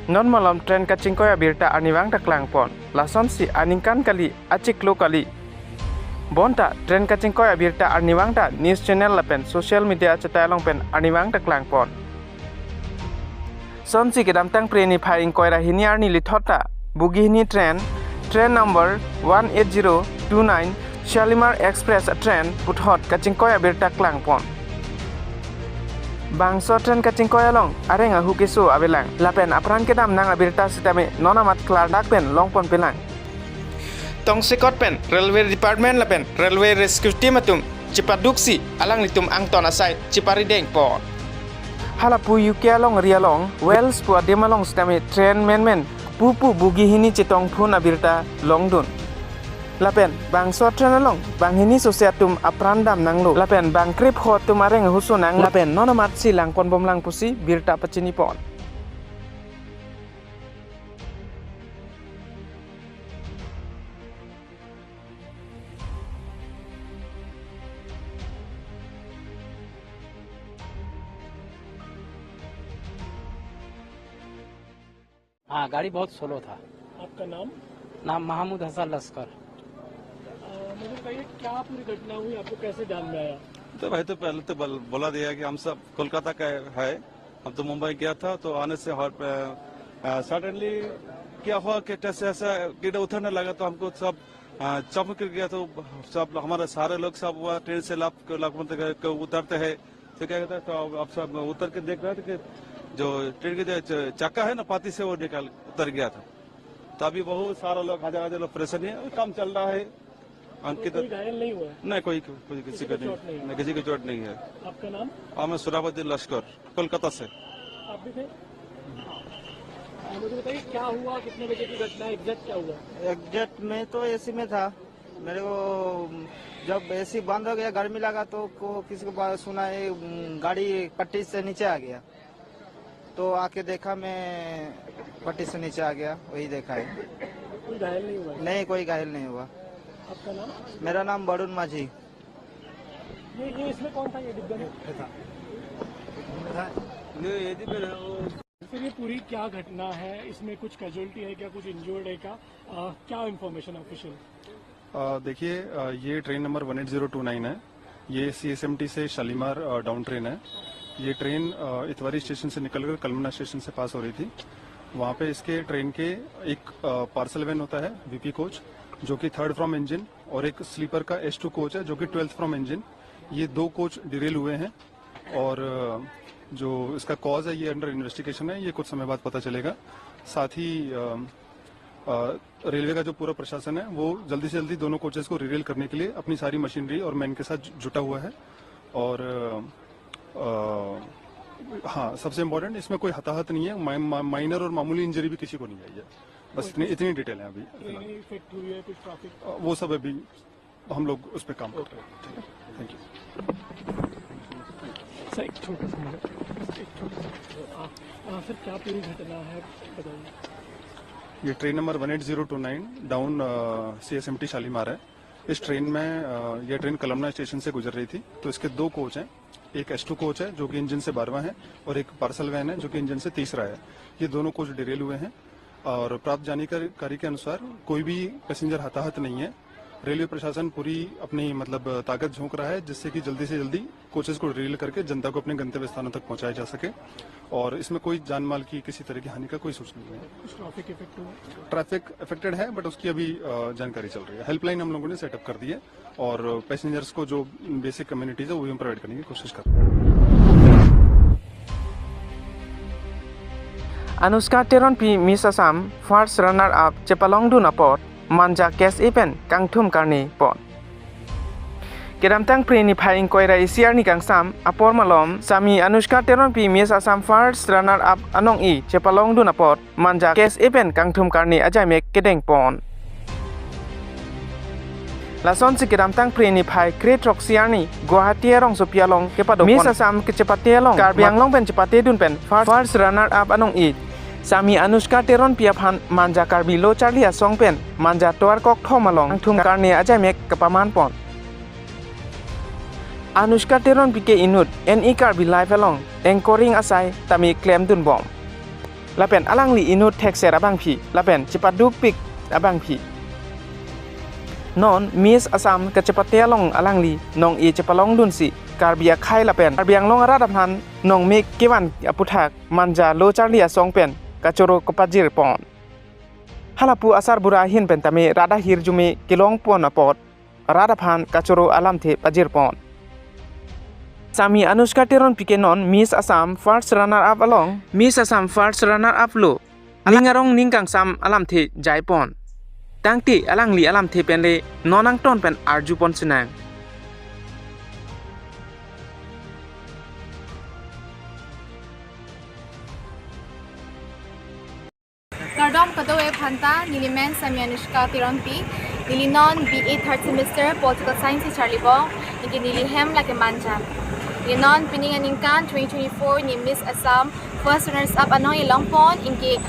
non malam tren Karbi Abirta aniwang taklang pon lason si aningkan kali acik lo kali bonta tren Karbi Abirta aniwang ta news channel lapen social media cetalong pen aniwang taklang pon son si kedam tang preni phaing koira hiniar ni lithota bugi hini tren number 18029 Shalimar Express train puthot Karbi Abirta klang pon bangso tren Karbi Along arenga hukisu abelang lapen apran kedam nang Abirta sitame nonamat klar dakpen longpon pelang tong sekot pen railway department lapen railway rescue team atum cipaduksi alang litum angton asai cipari deng pon halapu yukia long rialong wells pu ademalong sitame train men pupu bugi hini citong phun Abirta longdun lapen bangso tren along bang hini sosiatum aprandam nanglo lapen bang krip hotum areng husunang lapen nonomat silang pon bomlang pusi Birta pecini pon हाँ गाड़ी बहुत slow था। आपका नाम? नाम महमूद हसन लश्कर। मुझे बताइए क्या पूरी घटना हुई, आपको कैसे ध्यान में आया? तो भाई तो पहले तो बोला दिया कि हम सब कोलकाता का है, हम तो मुंबई गया था तो आने से सडनली क्या हुआ कि जैसे ऐसा कीड़ा उतरने लगा तो हमको सब चमक गया तो सब हमारे सारे लोग सब हुआ ट्रेन से लाभ उतरते हैं तो क्या कहता है तो अब सब उतर के देख रहे थे कि जो ट्रेन के जो चक्का है ना पाती से वो निकाल उतर गया था तो अभी बहुत सारा लोग हजार लोग परेशानी है, काम चल रहा है। अंकित कोई घायल नहीं हुआ? नहीं कोई किसी का नहीं, किसी की चोट नहीं है। आपका नाम? मैं सुराबुद्दीन लश्कर कोलकाता से। आप भी थे? मुझे बताइए क्या हुआ, कितने बजे की घटना, एग्जैक्ट क्या हुआ? एग्जैक्ट में तो एसी में था, मेरे को जब एसी बंद हो गया गर्मी लगा तो किसी को सुना है गाड़ी पट्टी से नीचे आ गया तो आके देखा मैं पट्टी से नीचे आ गया, वही देखा है। कोई घायल नहीं हुआ? नहीं कोई घायल नहीं हुआ। आपका नाम? मेरा नाम बरुण माझी। ये इसमें कौन था, ये डिब्बे में था? फिर ये पूरी क्या घटना है, इसमें कुछ कैजुअलिटी है क्या, कुछ इंजर्ड है क्या इंफॉर्मेशन ऑफिशियल? देखिए ये ट्रेन नंबर 18029 है, ये CSMT से शालीमार डाउन ट्रेन है। ये ट्रेन इतवारी स्टेशन से निकलकर कलमना स्टेशन से पास हो रही थी। वहाँ पे इसके ट्रेन के एक पार्सल वैन होता है VP कोच जो कि 3rd फ्रॉम इंजन और एक स्लीपर का S2 कोच है जो कि 12th फ्रॉम इंजन। ये 2 कोच डिरेल हुए हैं और जो इसका कॉज है ये अंडर इन्वेस्टिगेशन है, ये कुछ समय बाद पता चलेगा। साथ ही रेलवे का जो पूरा प्रशासन है वो जल्दी से जल्दी दोनों कोचेस को रिरेल करने के लिए अपनी सारी मशीनरी और मैन के साथ जुटा हुआ है। और हाँ सबसे इम्पोर्टेंट इसमें कोई हताहत नहीं है, माइनर और मामूली इंजरी भी किसी को नहीं आई है। बस इतनी डिटेल है अभी इफेक्ट हुई है कुछ ट्रैफिक, वो सब अभी हम लोग उस पर काम कर रहे हैं। Thank you sir. एक छोटा सा सर क्या पूरी घटना है बताइए। ये train number 18029 down CSMT Shalimar है। इस ट्रेन में ये ट्रेन कलमना स्टेशन से गुजर रही थी तो इसके 2 कोच हैं, एक S2 कोच है जो कि इंजन से 12वां है और एक पार्सल वैन है जो कि इंजन से 3रा है। ये दोनों कोच डिरेल हुए हैं और प्राप्त जानकारी के अनुसार कोई भी पैसेंजर हताहत नहीं है। रेलवे प्रशासन पूरी अपनी ताकत झोंक रहा है जिससे कि जल्दी से जल्दी कोचेस को डिरेल करके जनता को अपने गंतव्य स्थानों तक पहुंचाया जा सके और इसमें कोई जान माल की किसी तरह की हानि का कोई सूचना नहीं है। ट्रैफिक इफेक्ट हुआ? ट्रैफिक अफेक्टेड है बट उसकी अभी जानकारी चल रही है। हेल्पलाइन हम लोगों ने सेटअप कर दी है और पैसेंजर्स को जो बेसिक कम्युनिटीज है वो भी हम प्रोवाइड करने की कोशिश कर रहे हैं। Anuskha Teronpi Miss Assam first runner up Chepalongdu Napot Manja Kes Ipen Kangthum Karni Pot Kedamtang Preni Phaing Koira Isiarni Kangsam Apor Malom Sami Anuskha Teronpi Miss Assam first runner up Anong I Chepalongdu Napot Manja Kes Ipen Kangthum Karni Ajamek Kedeng Pon Lason si Kedamtang Preni Phai Great Rock Siarni Guwahati Rong Sopialong Kepadok Miss Assam Kecepatialong Karbi Anglong Pen Cepati Dun Pen first runner up Anong I Sami Anuskha Teron Piaphan Manja Karbi Lo Charlie Asong Pen Manja Toar Kok Thomalong Thum Karni Ajamek Kepaman Pon Anuskha Teron Pike Inut NE Karbi Live Along Anchoring Asai Tami Claim Dun Bom ละเป็นอลังลีอินุเท็กเซอบังพีละเป็นจิปัดดูปิกอบังพีนอนมิสอาซัมกะจิปัตเตียลงอลังลีนองอีจิปะลองดุนสิการเบียไข่ละเป็นการเบียงลงระดับหันนองเมกกิวันอปุทักมันจาโลจาเลียสองเป็นกะโจโรกปัจจิรปอนฮาลาปูอาซาร์บุราหินเป็นตาเมราดาฮิรจุเมกิลองปอนอปอดราดับหันกะโจโรอาลัมเทปัจจิรปอนSami Anushka Tiron Pikenon Miss Assam First Runner Up along Miss Assam First Runner Up lo Alingarong Ningkang Sam Alam The Jaipon Tangti Alang Li Alam The Penle Nonang Ton Pen Arju Pon Sinang Kardom Kadoe Panta Nilimen Sami Anushka Tiron P Nilinon BA third semester Political Science Charlie Bong Niki Nilihem Like a Manjam Linon Pininganingkan 2024 ni Miss Assam First Runners Up Anoy Longpon Inki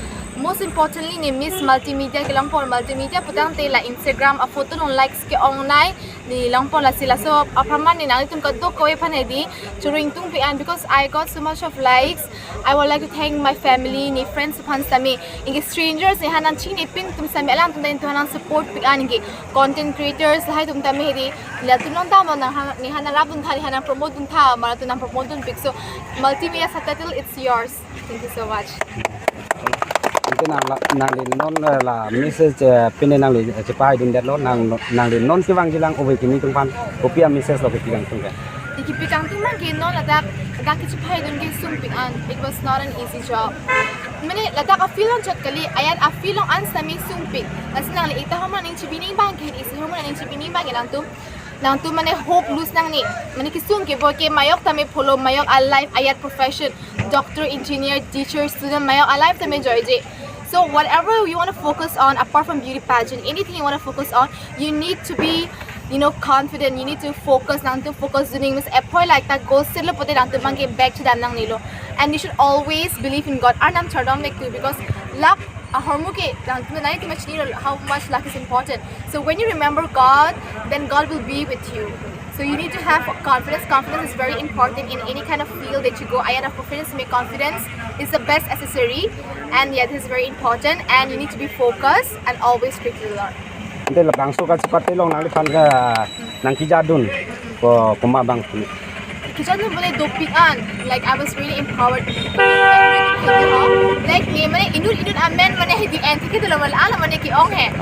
most importantly ni Miss Multimedia ke Longpon Multimedia putang te la Instagram a photo non likes ke online ni Longpon la sila so apraman ni nang itum kadto ko e panedi during tung pian because I got so much of likes I would like to thank my family ni friends upon sami inki strangers ni hanan chini ping tum sami alang tum din hanan support pian inki content creators hai tum tami hedi la tunon ta mo ni hanan rap dun thali hanan promote dun tha mara tunang promote dun pic so multimedia subtitle it's yours thank you so much Itu nang di non la message pine nang li cepai dun det lo nang di non siwang jilang owe kini tungpan kopia message lo kepiang tungke. Ikipikang tumang kinon ladak kicepai dun ki sumping an it was not an easy job. Mene ladak a filong chat kali ayat a filong an sami sumping. Asinang li ita haman ning chibining bang ke isi haman ning chibining bang nang tu mane hope lose nang ni mane kisung ke boke mayok tame follow mayok a life ayat profession doctor engineer teacher student mayok a life tame joyje. So whatever you want to focus on apart from beauty pageant anything you want to focus on you need to be confident you need to focus nang to focus doing this appoint like that goal sila pote nang to mangke back to them nang nilo and you should always believe in God anam chardom make too because luck hormuke nang to nai to much how much luck is important so when you remember God then God will be with you so you need to have confidence is very important in any kind of field that you go I have confidence make confidence is the best accessory and yeah this is very important and you need to be focused and always pray to the Lord Ente la bang suka seperti long nang lipan ke nang kijadun ko pemabang. Kita tu boleh dopian like I was really empowered like ni mana inut amen mana hedi anti kita la ala mana ki ong hai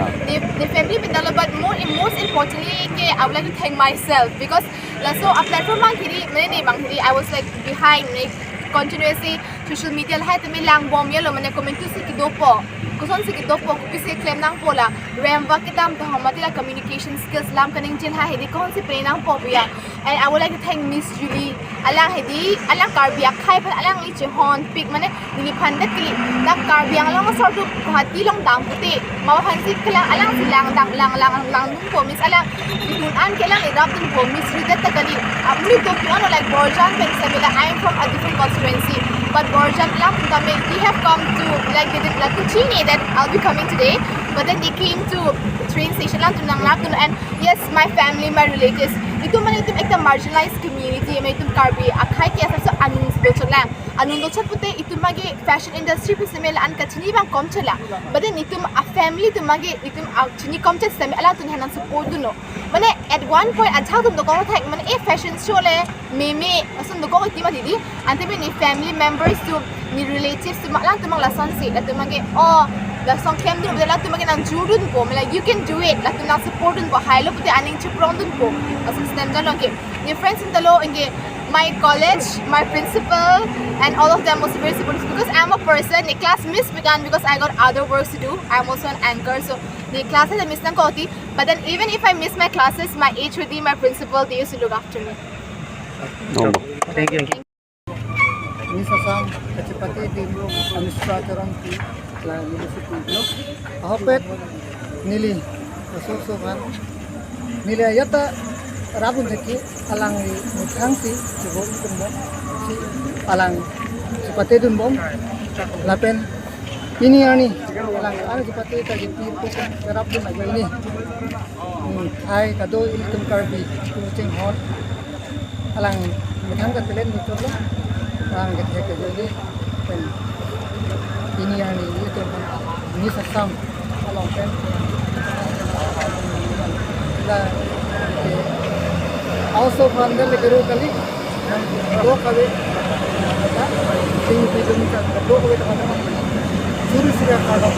the family bindala but most importantly ke I would like to thank myself because la so a platform mang kiri mana ni bang kiri I was like behind like continuously social media la hai tami lang bom ye lo mana comment tu si kidopo kuson si kidopo ku pise claim nang pola remva kitam to hamati la communication skills lam kaning jil ha hedi kon si pre nang po ya and I would like to thank Miss Julie alang hedi alang Karbi khai phan alang li che hon pic mane ni phan dat kili dak Karbi Anglong so tu hati long dang puti ma phan si kala alang si lang dang lang po Miss alang ditun an kelang idap dun po Miss Julie dat kali apni to piano like Borjan pen samila I am from a different constituency but Borjan lang kami we have come to like they did like Chini that I'll be coming today but then they came to train station lang to nang laptun and yes my family my relatives itu ekta marginalized community may itum Karbi akhai ke asa so anung spiritual lang anung dochat pute itu mage fashion industry pi semel an kachini bang kom chala but then itum a family tu mage itum chini kom chat semel ala tun hanan support duno mane at one point achha tum do ko thak mane e fashion show le meme asun do ko ti ma didi ante me ni family members tu ni relatives tu lang tu mang la son se la tu mage oh la song kem dun la tu mage nang jurun ko like you can do it la tu nang support dun ko hilo pute aning chuprong dun ko asun stem jalong ke your friends in the law inge my college my principal and all of them was very supportive because I'm a person the class miss began because I got other works to do I'm also an anchor so the classes I miss nang koti but then even if I miss my classes my HOD my principal they used to look after me Thank you Miss Assam Kachipati Dimro Administrator Ki la Municipal Ahopet Nili Sosokan Nili Ayata Rabun Thaki Alang Muthang si Sibom Tumbo si Alang Sipate Dumbom Lapen Ini ani Alang Alang Sipate Tajipi Pukan Rabun Aja ini Hai Kado Iltum Karbi Kucing Hot Alang Muthang Katilen Mutulo Alang Ketek Aja ini ini yang ini itu ini sesam kalau kan lah also bandar negara kali dua kali tinggi tinggi dua kali teman-teman suruh sudah kalau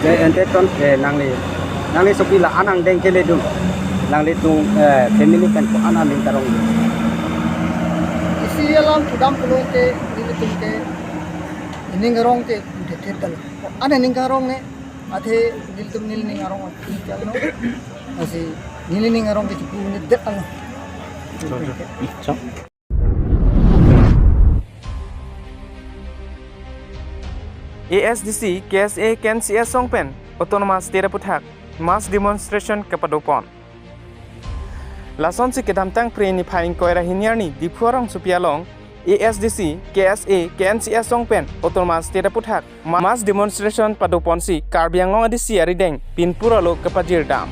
ente ton nang le sopila anang deng kele dum nang le tung family kan ko anang ning tarong isi alam kudam pulung ke ini tung ke ini ngarong ke detet dal ana ning ngarong ne athe nil tum nil ning ngarong ti chalo asi nil ning ngarong ke chuku ne det ano ASDC KSA KNCS Songpen Autonomous State Puthak Mass Demonstration Kapadopon Lason si kedamtang preni phaing koira hinyarni dipuarong supialong ASDC KSA KNCS Songpen Autonomous State Puthak Mass Demonstration Padopon si Karbi Anglong adisi arideng pinpuralo kapajir dam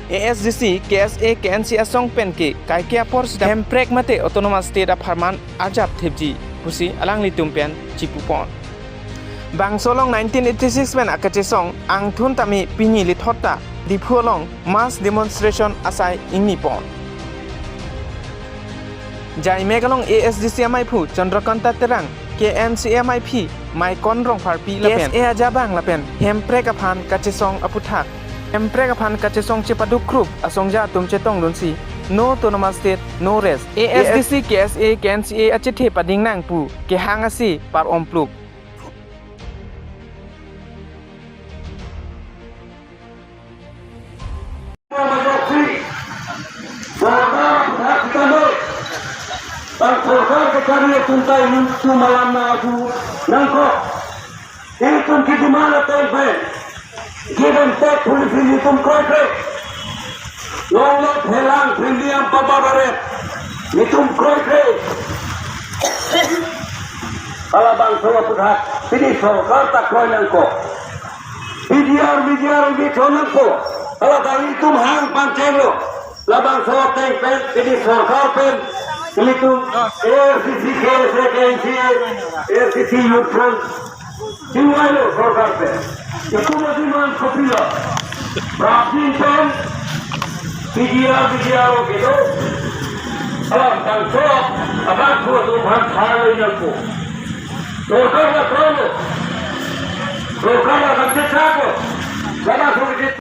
ASDC KSA KNCS Songpen ke kaikia force dam prek mate Autonomous State Aparman Adap Thibji Pusi alang litumpian Cipupon Bang solong 1986 men akache song ang thun tami pinyi lithota dipuolong mass demonstration asai ingni pon Jai megalong ASDC MIPhu Chandrakanta terang KMCMIP mai konrong farpi lapen KSA ajabang lapen hempre kaphan kache song aputhak hempre kaphan kache song chepadu group asongja tumche tong lunsi No autonomous state, no rest. ASDC, KSA, KNCA achithe pading nang pu ke hangasi par ompluk. Lolo helang prindiam pababaret nitum kroikre kalau bangsa puthat ini sorkar tak kroinangko bidiar bitonangko kalau dari tum hang pancelo la bangsa tengpen ini sorkar pen ini tum RCC RCC yutron jiwailo sorkar pen itu madiman kopila rapin pen Bidiar gitu. Alam bangsa, abang kuat Tuhan hari ini. Lokal nak krono, lokal nak cecako, jangan sulit.